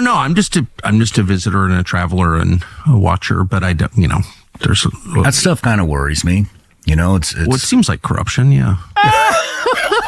no. I'm just a visitor and a traveler and a watcher. But I don't, there's that stuff kind of worries me. It's well, it seems like corruption. Yeah.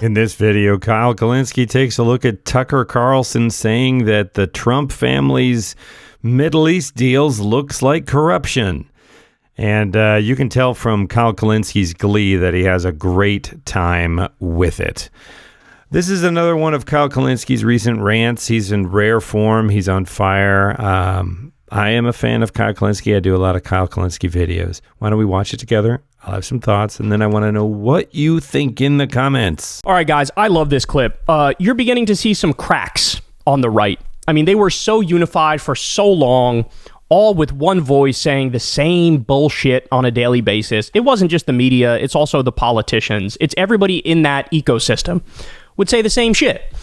In this video, Kyle Kulinski takes a look at Tucker Carlson saying that the Trump family's Middle East deals looks like corruption. And you can tell from Kyle Kulinski's glee that he has a great time with it. This is another one of Kyle Kulinski's recent rants. He's in rare form. He's on fire. I am a fan of Kyle Kulinski. I do a lot of Kyle Kulinski videos. Why don't we watch it together? I'll have some thoughts, and then I want to know what you think in the comments. All right, guys, I love this clip. You're beginning to see some cracks on the right. I mean, they were so unified for so long, all with one voice saying the same bullshit on a daily basis. It wasn't just the media, it's also the politicians. It's everybody in that ecosystem would say the same shit,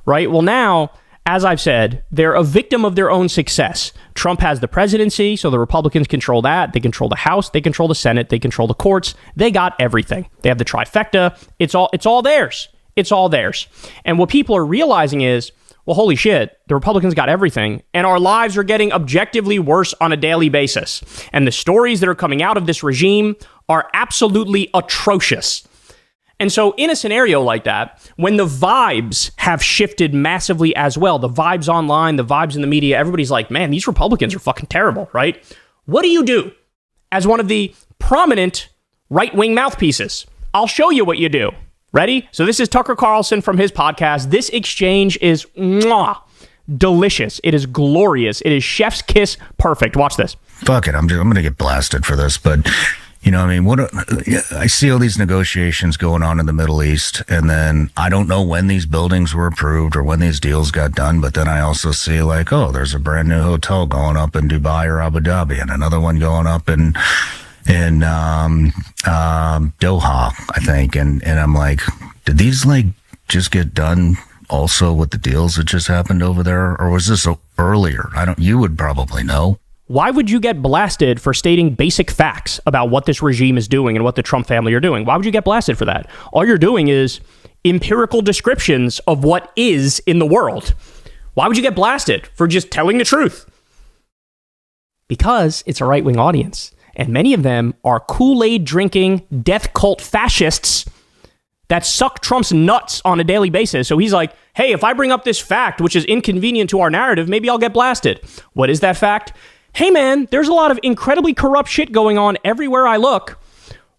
right? Well, now, as I've said, they're a victim of their own success. Trump has the presidency, so the Republicans control that. They control the House, they control the Senate, they control the courts. They got everything. They have the trifecta. It's all theirs. It's all theirs. And what people are realizing is, well, holy shit, the Republicans got everything, and our lives are getting objectively worse on a daily basis. And the stories that are coming out of this regime are absolutely atrocious. And so in a scenario like that, when the vibes have shifted massively as well, the vibes online, the vibes in the media, everybody's like, man, these Republicans are fucking terrible, right? What do you do as one of the prominent right-wing mouthpieces? I'll show you what you do. Ready? So this is Tucker Carlson from his podcast. This exchange is delicious. It is glorious. It is chef's kiss perfect. Watch this. Fuck it. I'm going to get blasted for this, but I see all these negotiations going on in the Middle East, and then I don't know when these buildings were approved or when these deals got done, but then I also see there's a brand new hotel going up in Dubai or Abu Dhabi and another one going up in Doha, I think. And I'm like, did these just get done also with the deals that just happened over there? Or was this earlier? You would probably know. Why would you get blasted for stating basic facts about what this regime is doing and what the Trump family are doing? Why would you get blasted for that? All you're doing is empirical descriptions of what is in the world. Why would you get blasted for just telling the truth? Because it's a right-wing audience. And many of them are Kool-Aid drinking death cult fascists that suck Trump's nuts on a daily basis. So he's like, hey, if I bring up this fact, which is inconvenient to our narrative, maybe I'll get blasted. What is that fact? Hey, man, there's a lot of incredibly corrupt shit going on everywhere I look.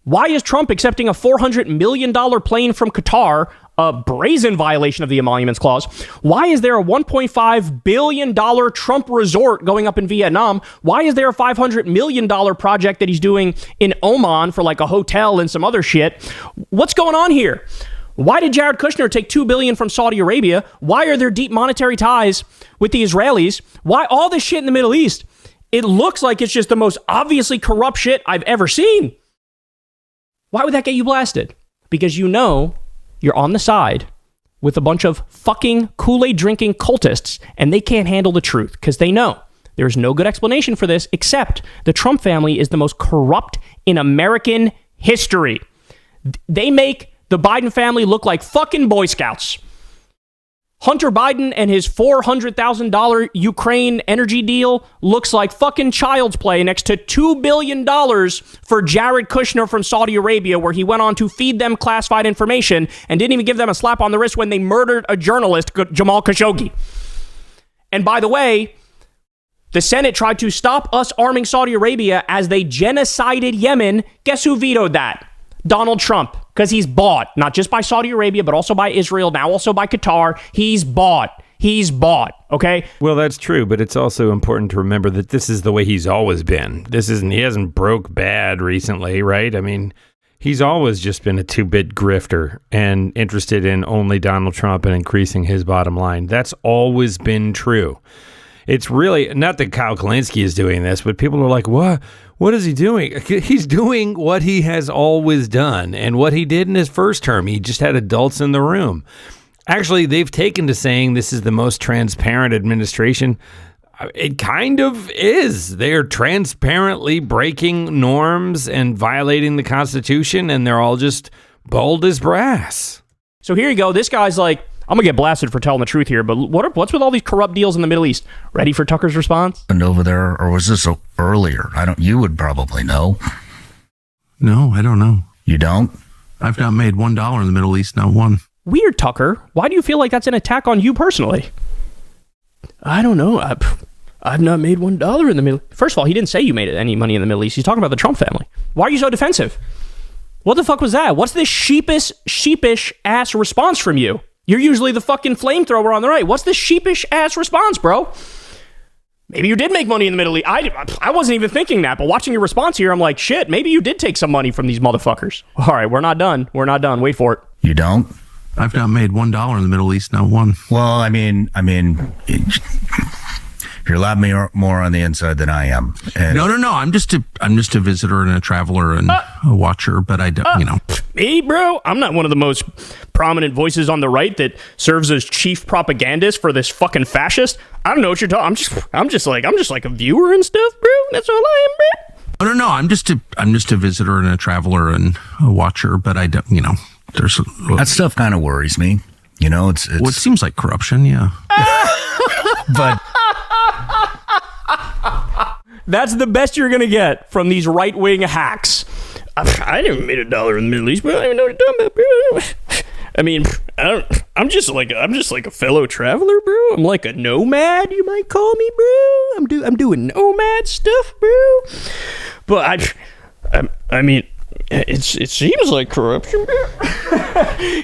Why is Trump accepting a $400 million plane from Qatar, a brazen violation of the Emoluments Clause? Why is there a $1.5 billion Trump resort going up in Vietnam? Why is there a $500 million project that he's doing in Oman for a hotel and some other shit? What's going on here? Why did Jared Kushner take $2 billion from Saudi Arabia? Why are there deep monetary ties with the Israelis? Why all this shit in the Middle East? It looks like it's just the most obviously corrupt shit I've ever seen. Why would that get you blasted? Because you're on the side with a bunch of fucking Kool-Aid drinking cultists, and they can't handle the truth because they know there's no good explanation for this except the Trump family is the most corrupt in American history. They make the Biden family look like fucking Boy Scouts. Hunter Biden and his $400,000 Ukraine energy deal looks like fucking child's play next to $2 billion for Jared Kushner from Saudi Arabia, where he went on to feed them classified information and didn't even give them a slap on the wrist when they murdered a journalist, Jamal Khashoggi. And by the way, the Senate tried to stop us arming Saudi Arabia as they genocided Yemen. Guess who vetoed that? Donald Trump, because he's bought, not just by Saudi Arabia, but also by Israel, now also by Qatar. He's bought, okay? Well, that's true, but it's also important to remember that this is the way he's always been. He hasn't broke bad recently, right? I mean, he's always just been a two-bit grifter and interested in only Donald Trump and increasing his bottom line. That's always been true. It's really, not that Kyle Kulinski is doing this, but people are like, what? What is he doing? He's doing what he has always done and what he did in his first term. He just had adults in the room. Actually, they've taken to saying this is the most transparent administration. It kind of is. They're transparently breaking norms and violating the Constitution, and they're all just bold as brass. So here you go. This guy's like, I'm gonna get blasted for telling the truth here, but what's with all these corrupt deals in the Middle East? Ready for Tucker's response? And over there, or was this earlier? You would probably know. No, I don't know. You don't? I've not made $1 in the Middle East, not one. Weird, Tucker. Why do you feel like that's an attack on you personally? I don't know. I've not made $1 in the Middle East. First of all, he didn't say you made any money in the Middle East. He's talking about the Trump family. Why are you so defensive? What the fuck was that? What's this sheepish ass response from you? You're usually the fucking flamethrower on the right. What's this sheepish ass response, bro? Maybe you did make money in the Middle East. I wasn't even thinking that, but watching your response here, I'm like, shit, maybe you did take some money from these motherfuckers. All right, we're not done. We're not done. Wait for it. You don't? I've not made $1 in the Middle East, not one. Well, I mean, you're a lot more on the inside than I am. And No. I'm just a visitor and a traveler and a watcher, but I don't, Me, bro? I'm not one of the most prominent voices on the right that serves as chief propagandist for this fucking fascist. I don't know what you're talking. I'm just like a viewer and stuff, bro. That's all I am, bro. No. I'm just a visitor and a traveler and a watcher, but I don't, there's that stuff kind of worries me. It's well, it seems like corruption, yeah. But that's the best you're gonna get from these right-wing hacks. I never made $1 in the Middle East, bro. I don't even know what you're talking about, bro. I mean, I'm just like a fellow traveler, bro. I'm like a nomad, you might call me, bro. I'm doing nomad stuff, bro. But I mean, it seems like corruption, bro.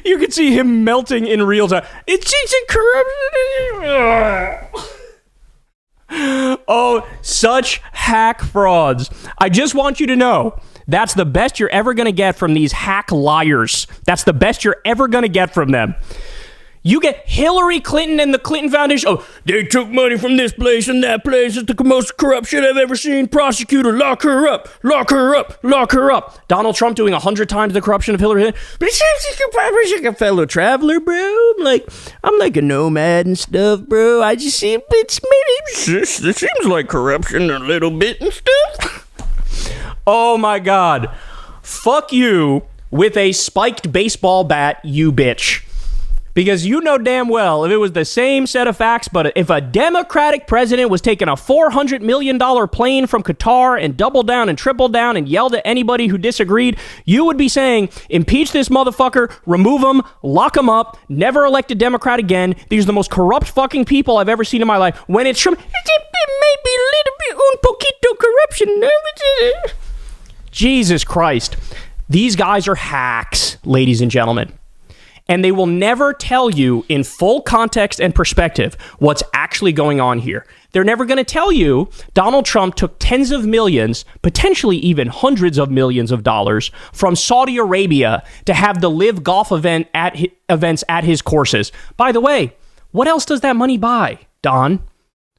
You can see him melting in real time. It seems like corruption. Oh, such hack frauds. I just want you to know that's the best you're ever going to get from these hack liars. That's the best you're ever going to get from them. You get Hillary Clinton and the Clinton Foundation. Oh, they took money from this place and that place. It's the most corrupt shit I've ever seen. Prosecutor, lock her up, lock her up, lock her up. Donald Trump doing 100 times the corruption of Hillary Clinton. But she's like a fellow traveler, bro. I'm like a nomad and stuff, bro. I just see it seems like corruption a little bit and stuff. Oh my God. Fuck you with a spiked baseball bat, you bitch. Because you know damn well, if it was the same set of facts, but if a Democratic president was taking a $400 million plane from Qatar and doubled down and tripled down and yelled at anybody who disagreed, you would be saying, impeach this motherfucker, remove him, lock him up, never elect a Democrat again. These are the most corrupt fucking people I've ever seen in my life. When it's from, it may be a little bit un poquito corruption. Jesus Christ. These guys are hacks, ladies and gentlemen. And they will never tell you in full context and perspective what's actually going on here. They're never going to tell you Donald Trump took tens of millions, potentially even hundreds of millions of dollars from Saudi Arabia to have the live golf events at his courses. By the way, what else does that money buy, Don?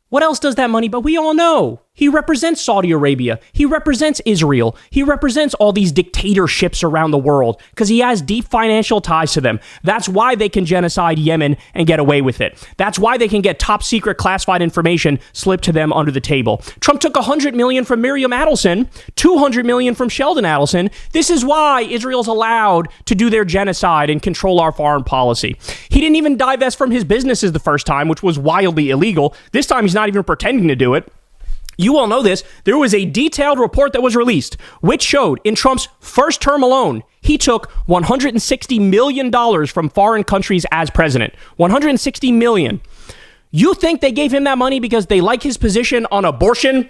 What else does that money buy? We all know. He represents Saudi Arabia. He represents Israel. He represents all these dictatorships around the world because he has deep financial ties to them. That's why they can genocide Yemen and get away with it. That's why they can get top secret classified information slipped to them under the table. Trump took $100 million from Miriam Adelson, $200 million from Sheldon Adelson. This is why Israel's allowed to do their genocide and control our foreign policy. He didn't even divest from his businesses the first time, which was wildly illegal. This time he's not even pretending to do it. You all know this. There was a detailed report that was released, which showed in Trump's first term alone, he took $160 million from foreign countries as president. $160 million. You think they gave him that money because they like his position on abortion?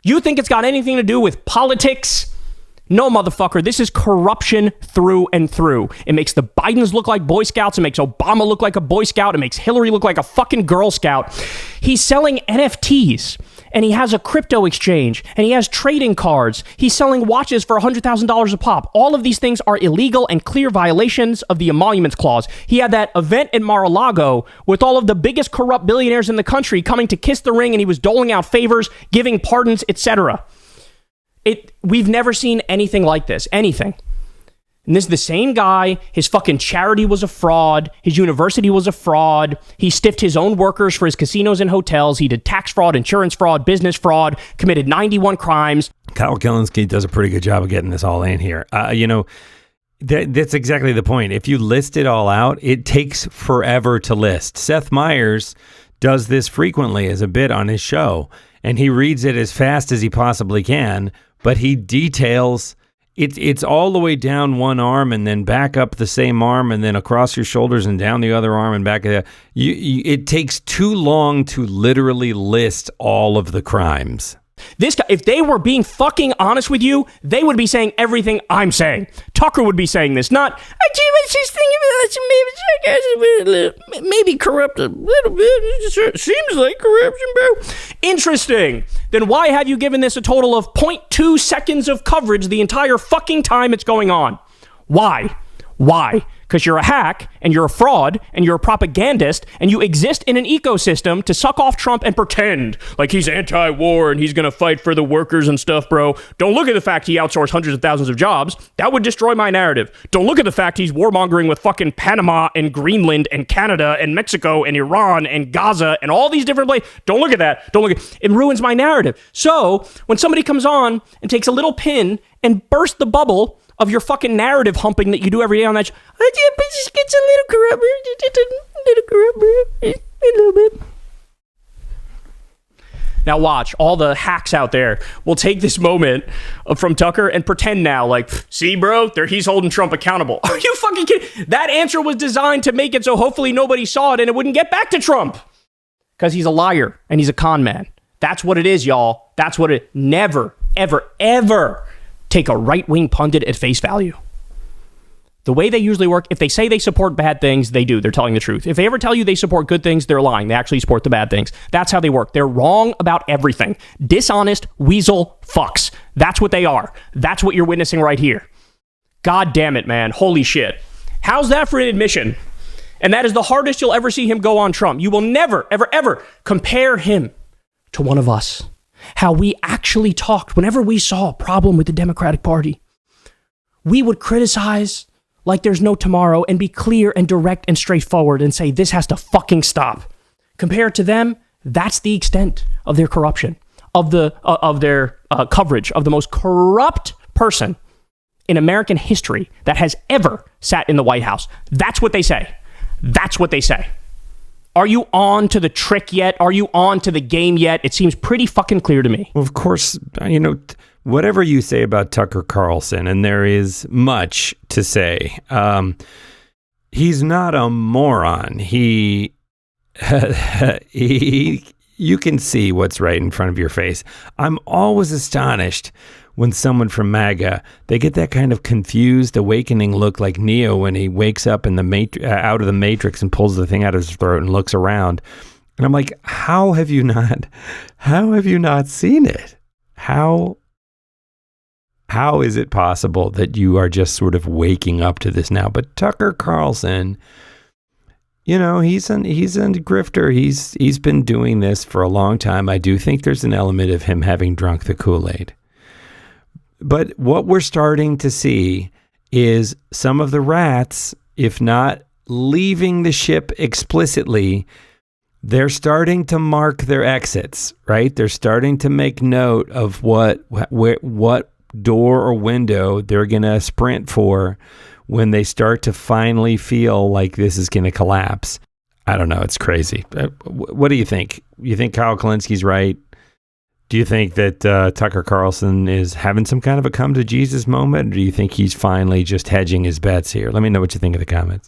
You think it's got anything to do with politics? No, motherfucker. This is corruption through and through. It makes the Bidens look like Boy Scouts. It makes Obama look like a Boy Scout. It makes Hillary look like a fucking Girl Scout. He's selling NFTs. And he has a crypto exchange, and he has trading cards. He's selling watches for $100,000 a pop. All of these things are illegal and clear violations of the Emoluments Clause. He had that event in Mar-a-Lago with all of the biggest corrupt billionaires in the country coming to kiss the ring, and he was doling out favors, giving pardons, etc. We've never seen anything like this. Anything. And this is the same guy. His fucking charity was a fraud. His university was a fraud. He stiffed his own workers for his casinos and hotels. He did tax fraud, insurance fraud, business fraud, committed 91 crimes. Kyle Kulinski does a pretty good job of getting this all in here. That's exactly the point. If you list it all out, it takes forever to list. Seth Meyers does this frequently as a bit on his show, and he reads it as fast as he possibly can, but he details it's all the way down one arm and then back up the same arm and then across your shoulders and down the other arm and back. It takes too long to literally list all of the crimes. This guy, if they were being fucking honest with you, they would be saying everything I'm saying. Tucker would be saying this, not, I was just thinking maybe corrupt a little bit. It seems like corruption, bro. Interesting. Then why have you given this a total of 0.2 seconds of coverage the entire fucking time it's going on? Why? Why? Because you're a hack, and you're a fraud, and you're a propagandist, and you exist in an ecosystem to suck off Trump and pretend like he's anti-war and he's going to fight for the workers and stuff, bro. Don't look at the fact he outsourced hundreds of thousands of jobs. That would destroy my narrative. Don't look at the fact he's warmongering with fucking Panama and Greenland and Canada and Mexico and Iran and Gaza and all these different places. Don't look at that. Don't look at it. Ruins my narrative. So when somebody comes on and takes a little pin and bursts the bubble of your fucking narrative humping that you do every day on that show, it just gets a little bit. Now watch, all the hacks out there will take this moment from Tucker and pretend now like, see, bro, he's holding Trump accountable. Are you fucking kidding? That answer was designed to make it so hopefully nobody saw it and it wouldn't get back to Trump. Because he's a liar and he's a con man. That's what it is, y'all. That's what it. Never, ever, ever take a right-wing pundit at face value. The way they usually work, if they say they support bad things, they do. They're telling the truth. If they ever tell you they support good things, they're lying. They actually support the bad things. That's how they work. They're wrong about everything. Dishonest weasel fucks. That's what they are. That's what you're witnessing right here. God damn it, man. Holy shit. How's that for an admission? And that is the hardest you'll ever see him go on Trump. You will never, ever, ever compare him to one of us. How we actually talked whenever we saw a problem with the Democratic Party. We would criticize like there's no tomorrow and be clear and direct and straightforward and say this has to fucking stop. Compared to them, that's the extent of their corruption, of their coverage of the most corrupt person in American history that has ever sat in the White House. That's what they say. That's what they say. Are you on to the trick yet? Are you on to the game yet? It seems pretty fucking clear to me. Well, of course, whatever you say about Tucker Carlson, and there is much to say, he's not a moron. You can see what's right in front of your face. I'm always astonished when someone from MAGA, they get that kind of confused, awakening look like Neo when he wakes up in the out of the Matrix and pulls the thing out of his throat and looks around. And I'm like, how have you not seen it? How is it possible that you are just sort of waking up to this now? But Tucker Carlson, he's a grifter. He's been doing this for a long time. I do think there's an element of him having drunk the Kool-Aid. But what we're starting to see is some of the rats, if not leaving the ship explicitly, they're starting to mark their exits, right? They're starting to make note of what door or window they're going to sprint for when they start to finally feel like this is going to collapse. I don't know. It's crazy. What do you think? You think Kyle Kulinski's right? Do you think that Tucker Carlson is having some kind of a come to Jesus moment? Or do you think he's finally just hedging his bets here? Let me know what you think in the comments.